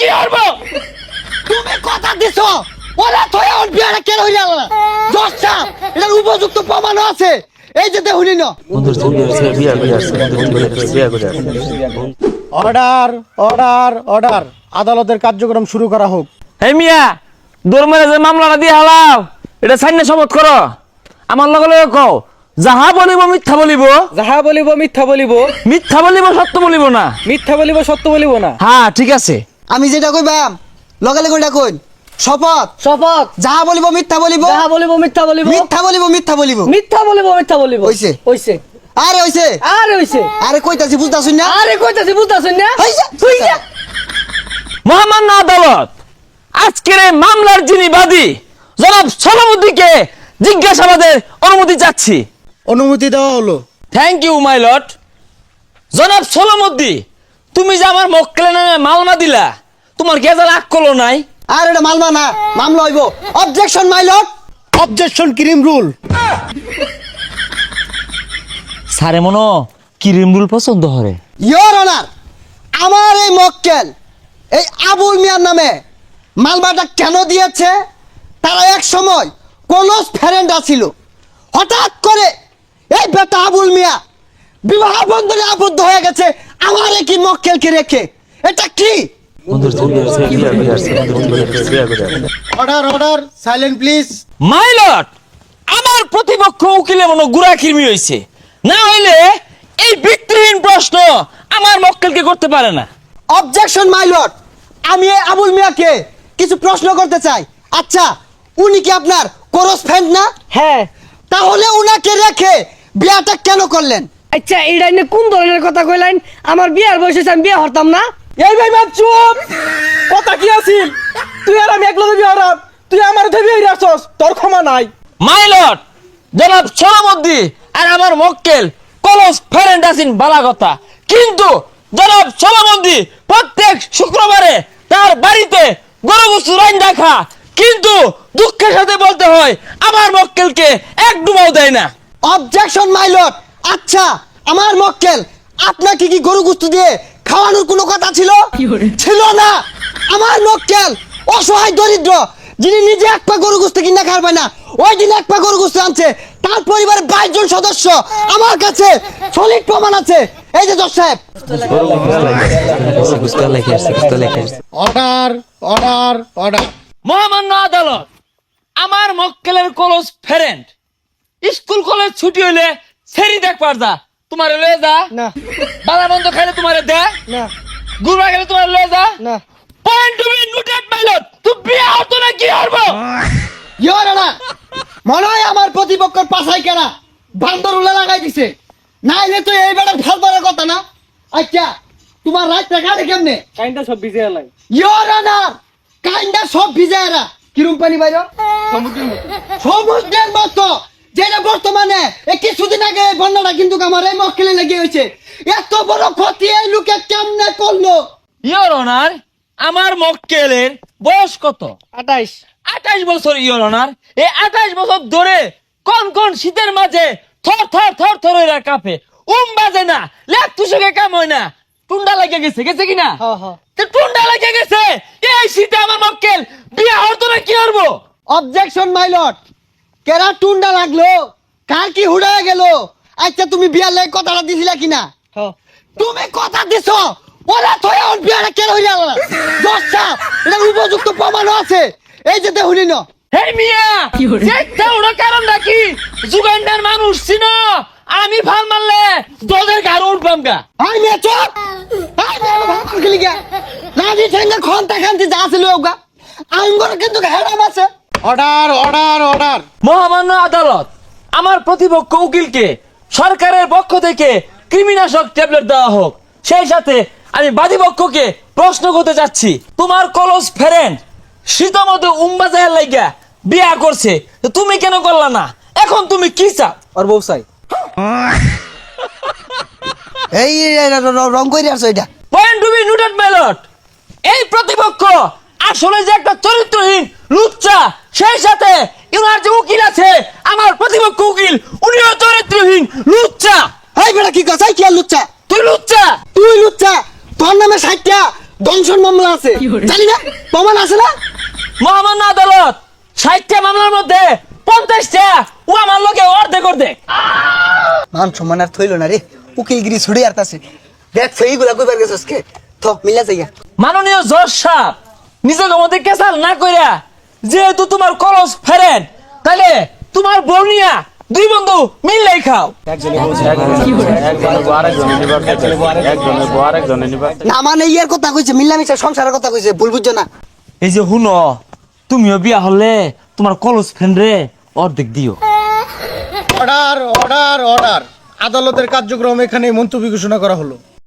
কি করবো? তুমি কথা দিছো ওরা তো এখন বিয়াটা কেন হইয়া গেল দশটা এটার উপযুক্ত প্রমাণ আছে এই যে দেখুনি না অর্ডার অর্ডার অর্ডার আদালতের কার্যক্রম শুরু করা হোক। এই মিয়া দৌড় যে মামলাটা দিয়ে হালাও এটা সাইনে শপথ করো। আমার লগে লগে কও যাহা বলিব মিথ্যা বলিব, যাহা বলিব মিথ্যা বলিব, মিথ্যা বলিব সত্য বলিব না। মিথ্যা বলিব সত্য বলিব না। হ্যাঁ ঠিক আছে। আমি যেটা কইবাম লগে লগে ওটা কইন। শপথ শপথ। যাহা বলিব মিথ্যা বলিব, যাহা বলিব মিথ্যা বলিব, মিথ্যা বলিব মিথ্যা বলিব, মিথ্যা বলিব মিথ্যা বলিব। হইছে হইছে আরে হইছে আরে হইছে আরে কইতাছি বুঝতাছুন না আরে কইতাছি বুঝতাছেন না? হইছে হইছে। মহামান্য আদালত আজকের এই মামলার যিনি বাদী জনাব সলামুদ্দিনকে জিজ্ঞাসাবাদের অনুমতি চাচ্ছি। অনুমতি দেওয়া হলো। Thank you my lord. জনাব সলামুদ্দিন তুমি যে আমার মক্কেলের নামে মামলা দিলা তোমার গেজাল আক্কল নাই? আর এটা মামলা না মামলা হইব। Objection my lord. Objection cream rule. সারে মনো কিরিম রুল পছন্দ করে। ইয়োর অনার আমার এই মক্কেল এই আবুল মিয়ার নামে মামলাটা কেন দিয়েছে তারা এক সময় ক্লোজ ফ্রেন্ড ছিল। হঠাৎ করে এই বেটা আবুল মিয়া বিবাহ বন্ধনে আবদ্ধ হয়ে গেছে আমার কি মক্কেলকে রেখে। এটা কি? Order order silent please. My lord আমার প্রতিপক্ষ উকিলে মনো গুড়া খিরমি হইছে, না হইলে এই ভিত্তিহীন প্রশ্ন আমার মক্কেলকে করতে পারে না। Objection my lord. আমি এই আবুল মিয়াকে কিছু প্রশ্ন করতে চাই। আচ্ছা উনি কি আপনার ক্লোজ ফ্রেন্ড না? হ্যাঁ। তাহলে উনাকে রেখে বিয়াটা কেন করলেন? আচ্ছা এইটা নিয়ে কোন ধরনের কথা কইলেন? আমার বিয়ার বয়সে আমি বিয়ে হতাম না। এই ভাই বাপ চুপ। কথা কি আছিল? তুই আর আমি একলা দেবি হারাম। তুই আমার দেবি হইরাছস, তোর ক্ষমা নাই। মাই লর্ড জনাব সলামুদ্দিন আর আমার মক্কেল ক্লোজ ফ্রেন্ড আছেন বালা কথা, কিন্তু জনাব সলামুদ্দিন প্রত্যেক শুক্রবারে তার বাড়িতে গরু গোশত রাইন্দা খা, কিন্তু দুঃখের সাথে বলতে হয় আমার মক্কেলকে এক ডুবাও দেয় না। Objection my lord. আচ্ছা আমার মক্কেল আপনাকে কি গরু গোশত দিয়ে খাওয়ানোর কোনো কথা ছিল? ছিল না। আমার মক্কেল অসহায় দরিদ্র যিনি নিজে এক পা গরু গোশত কিনা খাবে না, ওই দিন এক পা গরু গোশত আনছে। তার পরিবারের 22 জন সদস্য আমার কাছে সলিড প্রমাণ আছে। এই যে জজ সাহেব। Order order order. মহামান্য আদালত আমার মক্কেলের ক্লোজ ফ্রেন্ড স্কুল কলেজ ছুটি হইলে সেরি দেখ পারদা তোমার লয়ে যা না বালা বন্ধ খাইলে তোমার দে না গুরবা গেলে তোমার লয়ে যা না। Point to be noted my lord. তুই বিয়া হতো না কি করবো? ইয়োর অনার মনে হয় আমার প্রতিপক্ষের পাশাই কেনা বান্দর উল্লা লাগাই দিছে, নাইলে তো এই বেটার ফেলবার কথা না। আচ্ছা তোমার রাতটা কাটে কেমনে? কাইন্ডা সব ভিজে এলাই। ইয়োর অনার কাইন্ডা সব ভিজায়রা কিরম পানি বাইর সমুদ্রের মতো, যেটা বর্তমানে এই কিছুদিন আগে এই বন্যাটা কিন্তু আমার এই মক্কেলে লেগে হয়েছে। এত বড় ক্ষতি এই লোকে কেমনে করলো? ইওর অনার আমার মক্কেলের বয়স কত? 28। 28 বছর ইওর অনার। এই 28 বছর ধরে কোন কোন শীতের মাঝে থর থর থর থর হইরা কাঁপে, বাজে না, লেপ তুষকে কাম হয় না, টুন্ডা লাগে গেছে গেছে কিনা? হ্যাঁ হ্যাঁ। তো টুন্ডা লাগে গেছে এই শীতে আমার মক্কেল বিয়া হতো না কি করবো? Objection my lord. কেরা টুন্ডা লাগলো, কার কি হুড়ায় গেল? আচ্ছা তুমি বিয়ার লাগে কথাটা দিছিলা কিনা? হ্যাঁ। তুমি কথা দিছো ওরা তো এখন বিয়াটা কেন হইয়া গেল দশটা এটার উপযুক্ত প্রমাণ আছে। এই যে দেখুনি না হে মিয়া চেষ্টা ওরা কারণ নাকি যুগান্ডার মানুষ ছিল, আমি ভাল মারলে তোদের গাড়ি উঠবাম গা। আই মে চুপ। আই মে ভাত খেলি গা রাজি ঠেঙ্গা খন্তা খান্তি যা ছিল ওগা আঙ্গুর কিন্তু হেডাম আছে। Order order order. মহামান্য আদালত আমার প্রতিপক্ষ উকিলকে সরকারের পক্ষ থেকে কৃমিনাশক ট্যাবলেট দেওয়া হোক। সেই সাথে আমি বাদীপক্ষকে প্রশ্ন করতে চাচ্ছি, তোমার ক্লোজ ফ্রেন্ড শীতমতে উম্বাজায়ের লাইগা বিয়া করছে, তো তুমি কেন করলা না? এখন তুমি কি চাও? আর বউ চাই। এই রং কইরা আছে এটা। Point to be noted my lord. এই প্রতিপক্ষ আসলে যে একটা চরিত্রহীন লুচ্চা, সেই সাথে ইনার যে উকিল আছে আমার প্রতিপক্ষ উকিল উনিও চরিত্রহীন লুচ্চা। এই বেটা কি কথা কি আর লুচ্চা? তুই লুচ্চা। তুই লুচ্চা, তোর নামে 60টা দংশন মামলা আছে জানি না প্রমাণ আছে না মহামান্য আদালত 60টা মামলার মধ্যে 50টা ও আমার লোকে অর্ধেক অর্ধেক। মান সম্মান আর থইল না রে উকিলগিরি ছুড়ে আরতাছে দেখ সেইগুলা কইবার গেছস কে থ মিলা যাইয়া মাননীয় জজ সাহেব নিজেকে মধ্যে কেসাল না কইরা যেহেতু তোমার কলস ফেরেন তাহলে তোমার বর্ণিয়া 2 বন্ধু মিললেই খাও। না মানে ইয়ার কথা কইছে মিলামিশা সংসারের কথা কইছে ভুল বুঝছো না এই যে হুনো তুমিও বিয়া হলে তোমার কলস ফ্রেন্ড রে অর্ধেক দিও। অর্ডার অর্ডার অর্ডার আদালতের কার্যক্রম এখানে মুলতবি ঘোষণা করা হলো।